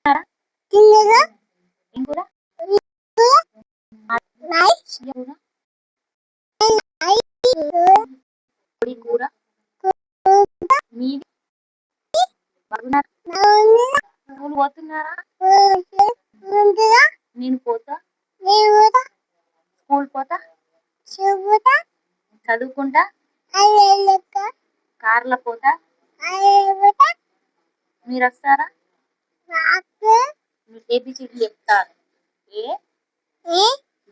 తిన్నరా ఏం కూర పొడి కూర మీది స్కూల్ పోతున్నారా నేను పోతా స్కూల్ పోతా చదువుకుంటా కార్లో పోతా మీరు వస్తారా మీరు ఏబిసిడి చెప్తారు A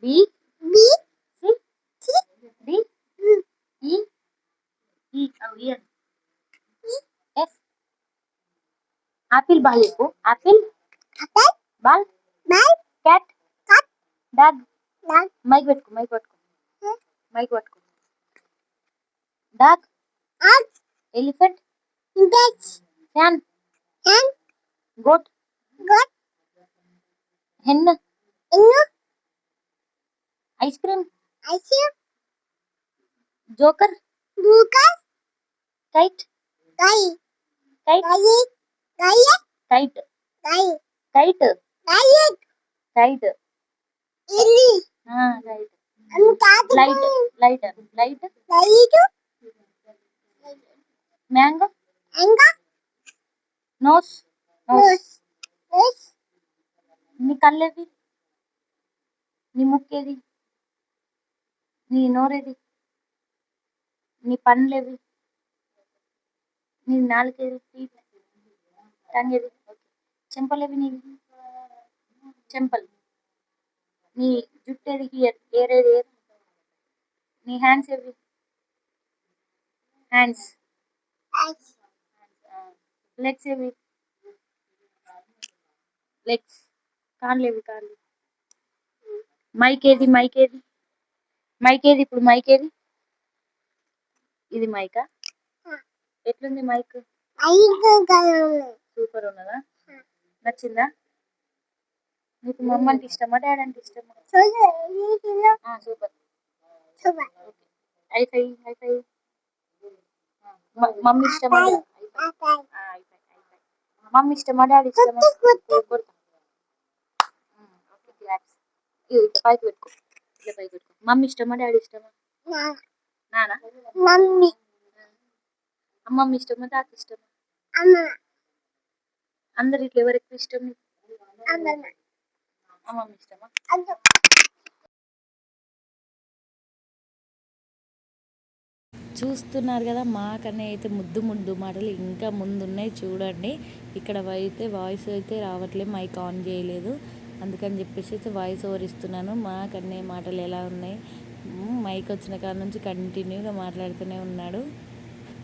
B C D E F apple ball చెప్పు apple ball cat dog mic పెట్టుకో dog elephant fan goat hen ice cream joker kite light mango nose నీ కళ్ళేది నీ ముక్కేది నీ నోరేది నీ పండ్లేవి నీ నాలుకేది టంగేది చెంపలేవి నీవి చెంపలు నీ జుట్టేది ఏరేది నీ హ్యాండ్స్ ఏవి హ్యాండ్స్ లెగ్స్ ఏవి లెగ్స్ కాళ్ళేవి మైక్ ఏది ఇప్పుడు మైక్ ఏది ఇది మైకా ఎట్లుంది మైక్ సూపర్ ఉన్నదా నచ్చిందా నీకు మమ్మ అంటే ఇష్టమా డాడీ అంటే ఇష్టమా సూపర్ హైఫై మమ్మీ ఇష్టమా మమ్మీ ఇష్టమా డాడీ ఇష్టమా పైకి పెట్టుకో మమ్మీ ఇష్టమా డాడీ ఇష్టమా నానా అమ్మమ్మ ఇష్టమా తాత ఇష్టమా అందరు ఇట్లా ఎవరు ఎక్కువ ఇష్టం అమ్మమ్మ ఇష్టమా చూస్తున్నారు కదా మాకనే అయితే ముద్దు మాటలు ఇంకా ముందున్నాయి చూడండి. ఇక్కడ అయితే వాయిస్ అయితే రావట్లేదు, మైక్ ఆన్ చేయలేదు, అందుకని చెప్పేసి అయితే వాయిస్ ఓవర్ ఇస్తున్నాను. మాకనే మాటలు ఎలా ఉన్నాయి, మైక్ వచ్చిన కాడ నుంచి కంటిన్యూగా మాట్లాడుతూనే ఉన్నాడు.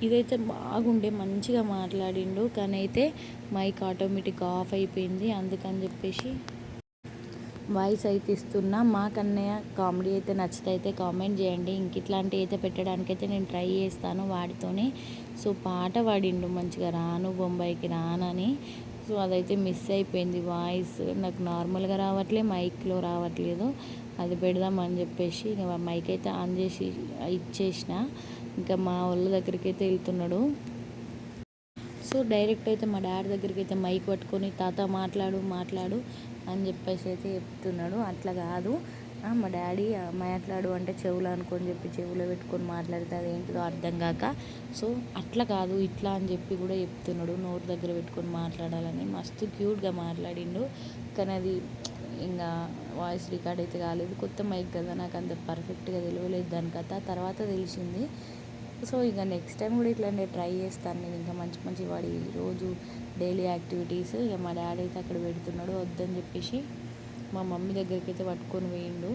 ఇదైతే బాగుండే మంచిగా మాట్లాడిండు, కానీ అయితే మైక్ ఆటోమేటిక్గా ఆఫ్ అయిపోయింది. అందుకని చెప్పేసి వాయిస్ అయితే ఇస్తున్నా. మా కన్నయ్య కామెడీ అయితే నచ్చితే అయితే కామెంట్ చేయండి. ఇంక ఇట్లాంటివి అయితే పెట్టడానికైతే నేను ట్రై చేస్తాను వాడితోనే. సో పాట పాడిండు మంచిగా, రాను బొంబాయికి రానని. సో అదైతే మిస్ అయిపోయింది వాయిస్, నాకు నార్మల్గా రావట్లేదు, మైక్లో రావట్లేదు. అది పెడదామని చెప్పేసి ఇక మైక్ అయితే ఆన్ చేసి ఇచ్చేసిన. ఇంకా మా వాళ్ళ దగ్గరికి అయితే వెళ్తున్నాడు. సో డైరెక్ట్ అయితే మా డాడీ దగ్గరికి అయితే మైక్ పట్టుకొని తాత మాట్లాడు అని చెప్పేసి అయితే చెప్తున్నాడు. అట్లా కాదు, మా డాడీ మాట్లాడు అంటే చెవులు అనుకొని చెప్పి చెవులో పెట్టుకొని మాట్లాడితే అదేంటిదో అర్థం కాక, సో అట్లా కాదు ఇట్లా అని చెప్పి కూడా చెప్తున్నాడు. నోరు దగ్గర పెట్టుకొని మాట్లాడాలని మస్తు క్యూట్గా మాట్లాడిండు. కానీ అది ఇంకా వాయిస్ రికార్డ్ అయితే కాలేదు, కొత్త మైక్ కదా, నాకు అంత పర్ఫెక్ట్గా తెలియలేదు దాని కథ, తర్వాత తెలిసింది. సో ఇక నెక్స్ట్ టైం కూడా ఇట్లా నేను ట్రై చేస్తాను. నేను ఇంకా మంచి వాడి రోజు డైలీ యాక్టివిటీస్. ఇక మా డాడీ అయితే అక్కడ పెడుతున్నాడు, వద్దని చెప్పేసి మా మమ్మీ దగ్గరికి అయితే పట్టుకొని పోయిండు.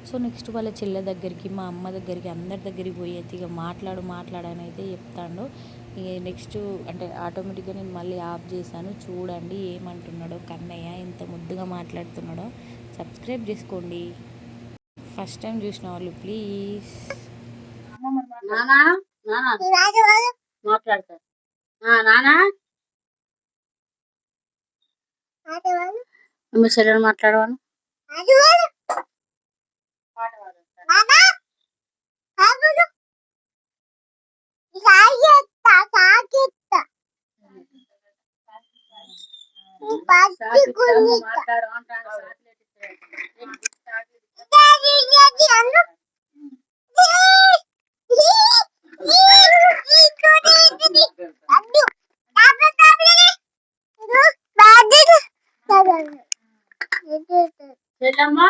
సో నెక్స్ట్ వాళ్ళ చెల్లె దగ్గరికి, మా అమ్మ దగ్గరికి, అందరి దగ్గరికి పోయి అయితే ఇక మాట్లాడని అయితే చెప్తాడు. ఇక నెక్స్ట్ అంటే ఆటోమేటిక్గా నేను మళ్ళీ ఆఫ్ చేశాను. చూడండి ఏమంటున్నాడో కన్నయ్య, ఎంత ముద్దుగా మాట్లాడుతున్నాడో. సబ్స్క్రైబ్ చేసుకోండి, ఫస్ట్ టైం చూసిన వాళ్ళు ప్లీజ్. మాట్లాడతారు నానా మీ చెల్లెలు మాట్లాడవాను మాట్లాడు అంటాను. చెల్లమ్మా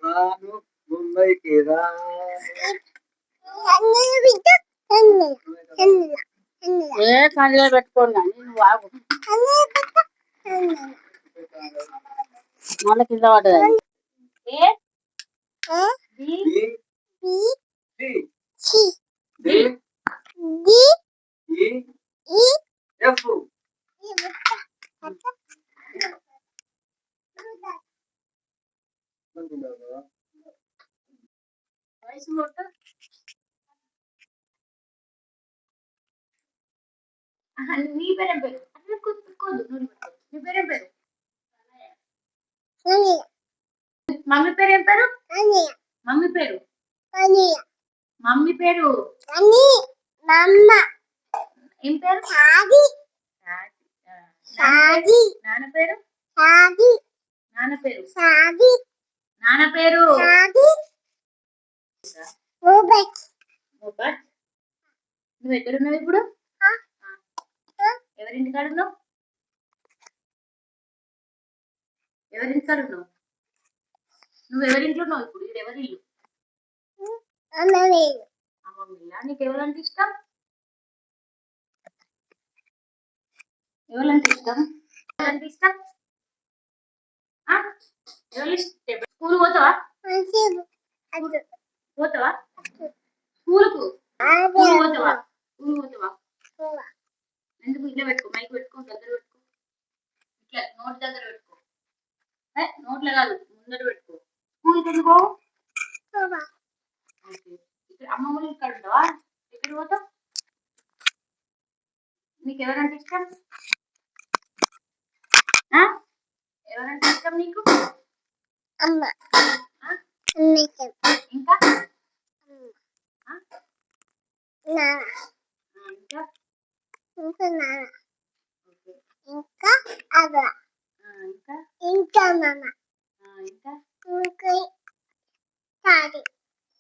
రాను ముంబైకి రా ఏ కళ్ళలో పెట్టుకోండి నేను బాగు మళ్ళీ కింద పడ్డది. ఏ B C D E F వయసు కొట్టు. నీ పేరేం పేరు? అట్లా కుట్టుకోదు. నీ పేరేం పేరు? మమ్మీ పేరు ఏం పేరు? మమ్మీ పేరు మమ్మీ పేరు ఏం పేరు? నాన్న పేరు? నాన్న పేరు? నాన్న పేరు ముబత్. నువ్వు ఎక్కడున్నావు ఇప్పుడు? ఎవరింటి కాడ ఉన్నావు? ఎవరింటి కాడ ఉన్నావు? నువ్వు ఎవరింట్లో ఉన్నావు ఇప్పుడు? ఇది ఎవరి ఇల్లు? అమ్మమ్మ ఇల్లా? నీకు ఎవరంటే ఇష్టం? ఎవరంటే ఇష్టం? ఎవరంటే ఇష్టం? ఎవరు ఇష్టం? స్కూల్ పోతావా? పోతావా స్కూల్కు? స్కూల్ పోతావా? ఎందుకు ఇట్లా పెట్టుకో, మైక్ పెట్టుకో, దగ్గర పెట్టుకో, ఇట్లా నోట్ దగ్గర పెట్టుకో. నోట్లో కాదు, ముందర పెట్టుకో. స్కూల్కి ఎందుకో ఇక్కడ అమ్మమ్మ ఇక్కడ ఉంటావా? ఎక్కడ పోతావు? నీకు ఎవరంటే ఇష్టం? ఎవరంటే ఇష్టం నీకు? ఇంకా ఇంకా ఇంకా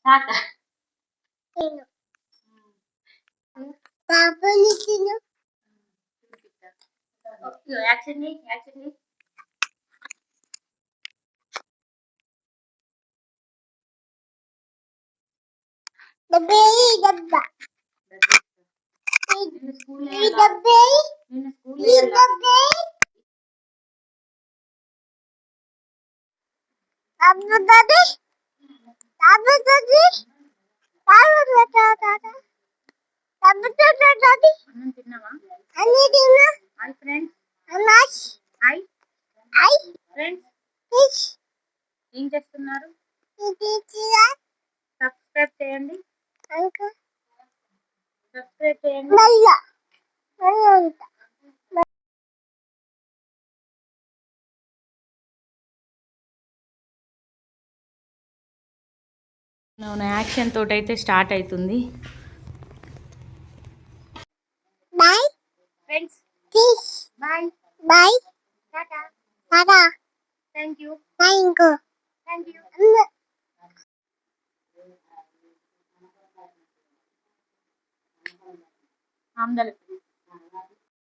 తాత యాక్షన్ యాక్షన్ నిన్న స్కూల్ అన్నం తిన్నావా? Hi friends. Hi friends. ఏం చేస్తున్నారు? సబ్స్క్రైబ్ చేయండి. సబ్స్క్రైబ్ చేయండి. అవును, యాక్షన్ తోటి అయితే స్టార్ట్ అవుతుంది. Friends bye tata thank you ఆమ్దల